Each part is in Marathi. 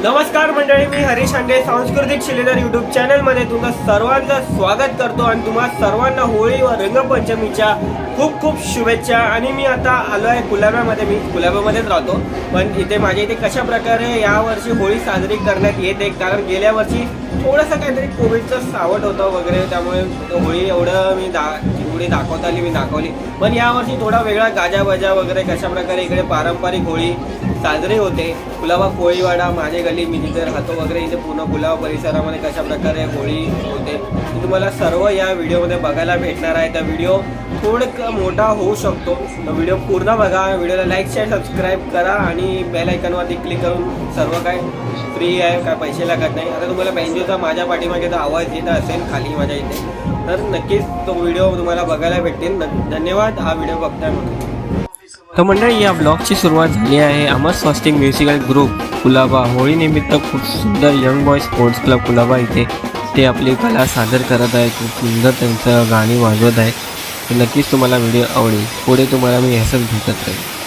नमस्कार मंडळी, मी हरीश हांडे सांस्कृतिक शिलेदार यूट्यूब चॅनलमध्ये तुमचं सर्वांचं स्वागत करतो आणि तुम्हा सर्वांना होळी व रंगपंचमीच्या खूप खूप शुभेच्छा। आणि मी आता आलो आहे कुलाब्यामध्ये। मी कुलाब्यामध्येच राहतो, पण इथे माझ्या इथे कशा प्रकारे यावर्षी होळी साजरी करण्यात येते, कारण गेल्या वर्षी थोडंसं काहीतरी कोविडचं सावट होतं वगैरे, त्यामुळे होळी एवढं मी जेवढी दाखवता आली मी दाखवली, पण यावर्षी थोडा वेगळा गाजाबाजा वगैरे कशा प्रकारे इकडे पारंपरिक होळी साजरी होते। कुलाबा कोळीवाडा माझे गली मी जिथे राहतो वगैरे, इथे पूर्ण कुलाबा परिसरामध्ये कशा प्रकारे होळी होते ते तुम्हाला सर्व या व्हिडिओमध्ये बघायला भेटणार आहे। तर व्हिडिओ थोडं मोठा होऊ शकतो, तर व्हिडिओ पूर्ण बघा। व्हिडिओला लाईक शेअर सबस्क्राईब करा आणि बेल आयकॉनवरती क्लिक करून सर्व काय फ्री आहे, काय पैसे लागत नाही। आता तुम्हाला बेंजोचा माझ्या पाठीमागे आवाज येत असेल खाली माझ्या इथे, तर नक्कीच तो व्हिडिओ तुम्हाला बघायला भेटेल। धन्यवाद हा व्हिडिओ बघताय म्हणून। तर मंडळी, या ब्लॉगची सुरुवात झाली आहे अमर स्वास्तिक म्युझिकल ग्रुप कुलाबा होळीनिमित्त खूप सुंदर young boy sports club Colaba इथे ते आपली कला सादर करत आहे। खूप सुंदर त्यांचं गाणी वाजवत आहे, तर नक्कीच तुम्हाला व्हिडिओ आवडेल। पुढे तुम्हाला मी असंच भेटत राहील।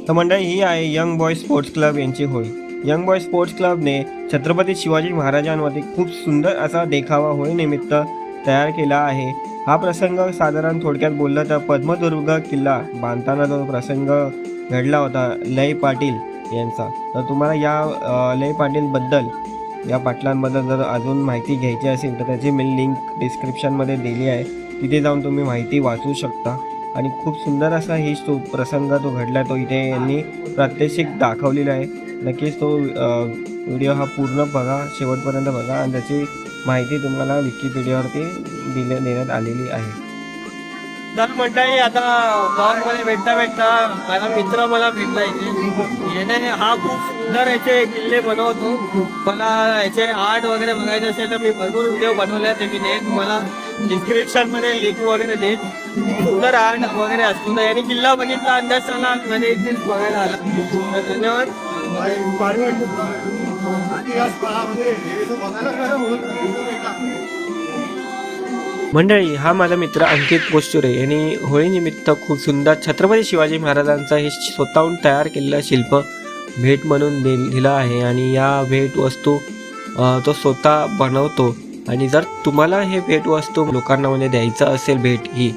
तर मंडळी, ही आहे यंग बॉय स्पोर्ट्स क्लब यांची होळी। यंग बॉय स्पोर्ट्स क्लबने छत्रपती शिवाजी महाराजांवरती खूप सुंदर असा देखावा होळीनिमित्त तयार केला आहे। हा प्रसंग साधारण थोडक्यात बोललं तर पद्मदुर्ग किल्ला बांधताना जो प्रसंग घडला होता लय पाटील यांचा, तर तुम्हाला या लय पाटीलबद्दल या पाटलांबद्दल जर अजून माहिती घ्यायची असेल तर त्याची मी लिंक डिस्क्रिप्शनमध्ये दिली आहे, तिथे जाऊन तुम्ही माहिती वाचू शकता। आणि खूप सुंदर असा ही प्रसंग जो घडला तो इथे यांनी प्रात्यक्षिक दाखवलेला आहे। नक्कीच तो व्हिडिओ हा पूर्ण बघा, शेवटपर्यंत बघा, आणि त्याची माहिती तुम्हाला विकिपीडियावरती देण्यात आलेली आहे। तर मंडळी, आता ब्लॉगमध्ये भेटता माझा मित्र मला भेटला इथे। याने हा खूप सुंदर याचे किल्ले बनवतो। मला याचे आर्ट वगैरे बघायचे असेल तर मी भरपूर व्हिडिओ बनवले, ते मी देत मला डिस्क्रिप्शनमध्ये लिंक वगैरे देत। सुंदर आर्ट वगैरे असतो, तर याने किल्ला बघितला, अंदाज चांगला म्हणजे इथेच बघायला आला। धन्यवाद। मंडळी, हा माझा मित्र अंकित पोस्टुरे यांनी होळीनिमित्त खूप सुंदर छत्रपती शिवाजी महाराजांचं हे स्वतःहून तयार केलेलं शिल्प भेट म्हणून दिलं आहे. आणि या भेट वस्तू तो स्वतः बनवतो. आणि जर तुम्हाला हे भेट वस्तू लोकांना म्हणजे द्यायचं असेल भेट ही,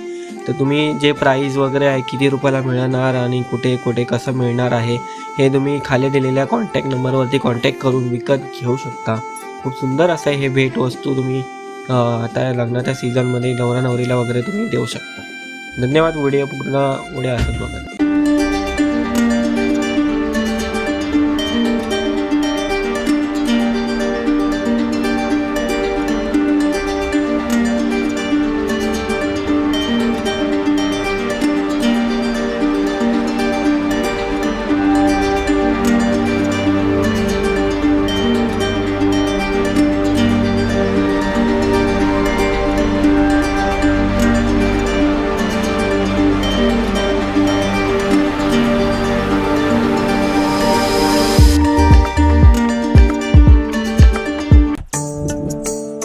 तर तुम्ही जे प्राईज वगैरे आहे, किती रुपयाला मिळणार आणि कुठे कुठे कसं मिळणार आहे, हे तुम्ही खाली दिलेल्या कॉन्टॅक्ट नंबरवरती कॉन्टॅक्ट करून विकत घेऊ शकता. खूप सुंदर असं हे भेट वस्तू तुम्ही आता लग्नाच्या सीझनमध्ये नवरा नवरीला वगैरे तुम्ही देऊ शकता. धन्यवाद. व्हिडिओ पूर्ण पुढे असत बघा.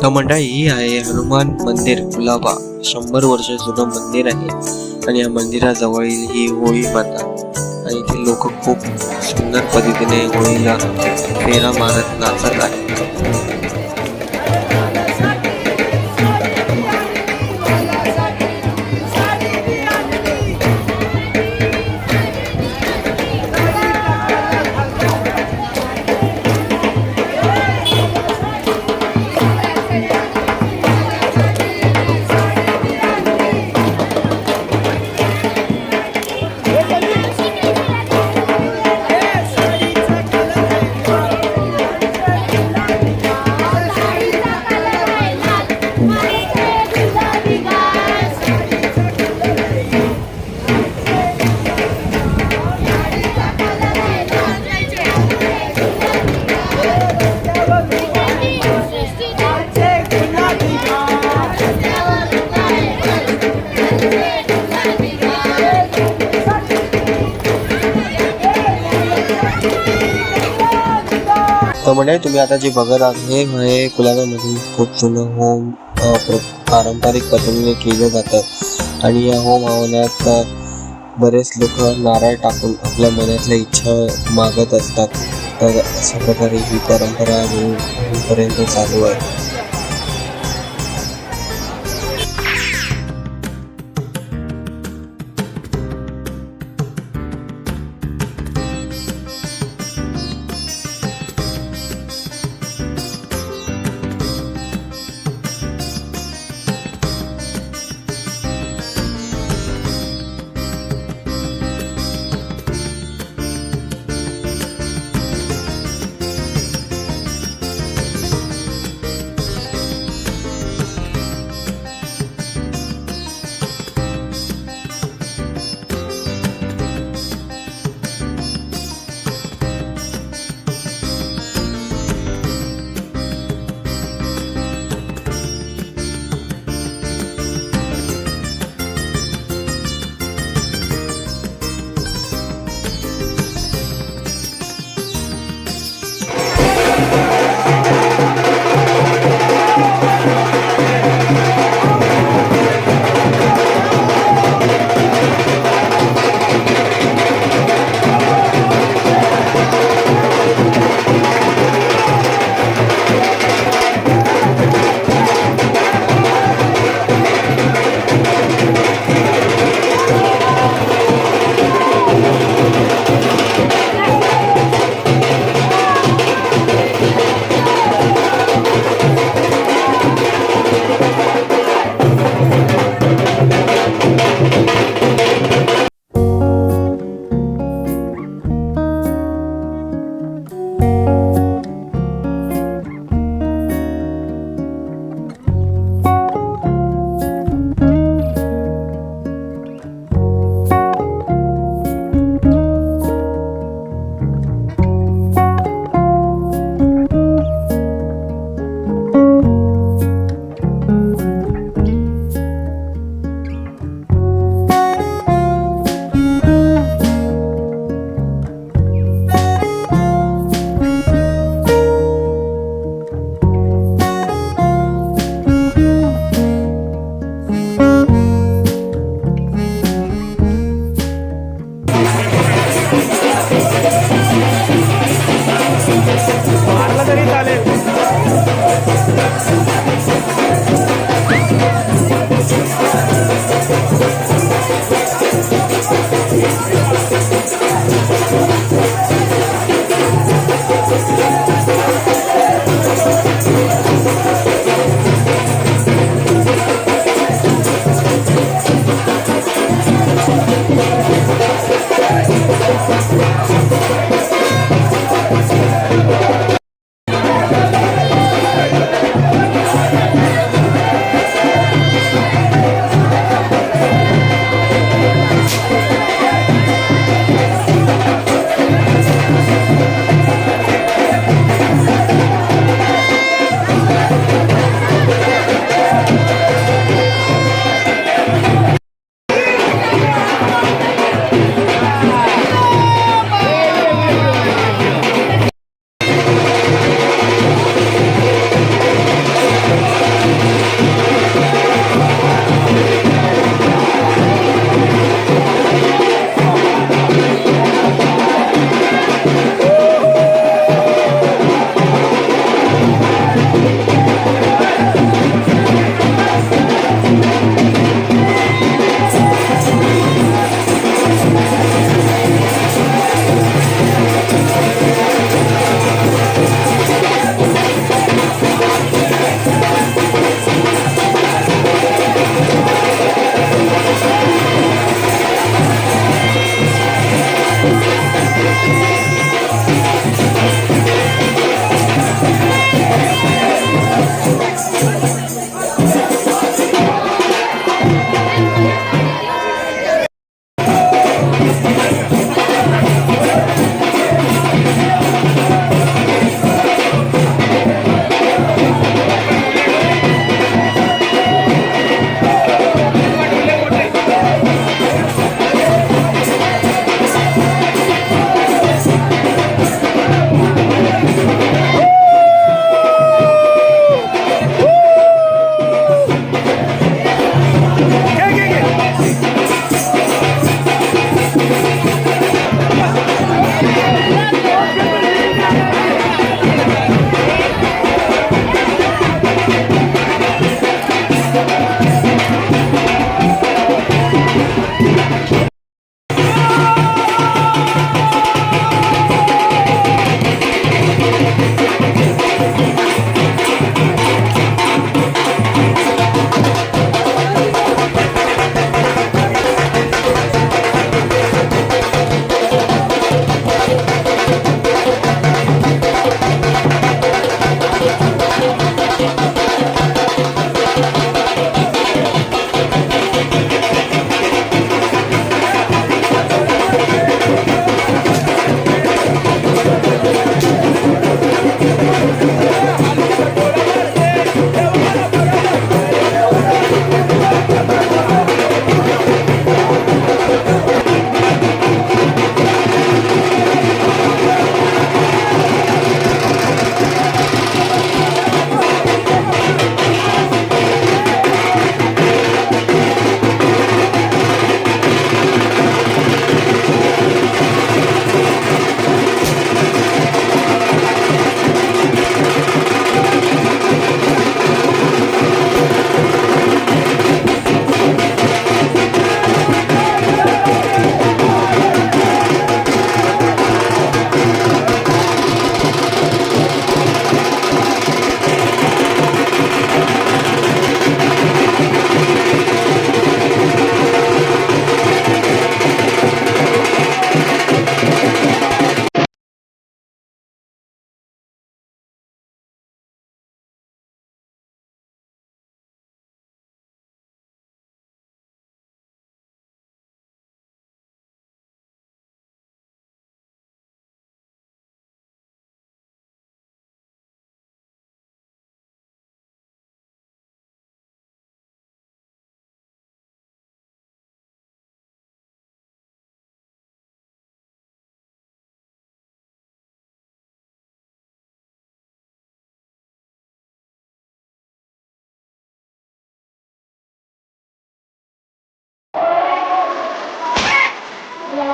तर मंडळी, ही आहे हनुमान मंदिर कुलाबा. 100 वर्ष जुनं मंदिर आहे. आणि या मंदिराजवळील ही होळी माता. आणि इथे लोक खूप सुंदर पद्धतीने होळीला फेरा मारत नाचत आहेत. तर म्हणजे तुम्ही आता जे बघत आहात हे कुलाब्यामधील खूप जुनं होम पारंपरिक पद्धतीने केलं जातं. आणि या होम हवनात बरेच लोक नारळ टाकून आपल्या मनातल्या इच्छा मागत असतात. तर अशा प्रकारे ही परंपरा अजूनपर्यंत चालू आहे.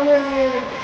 थांब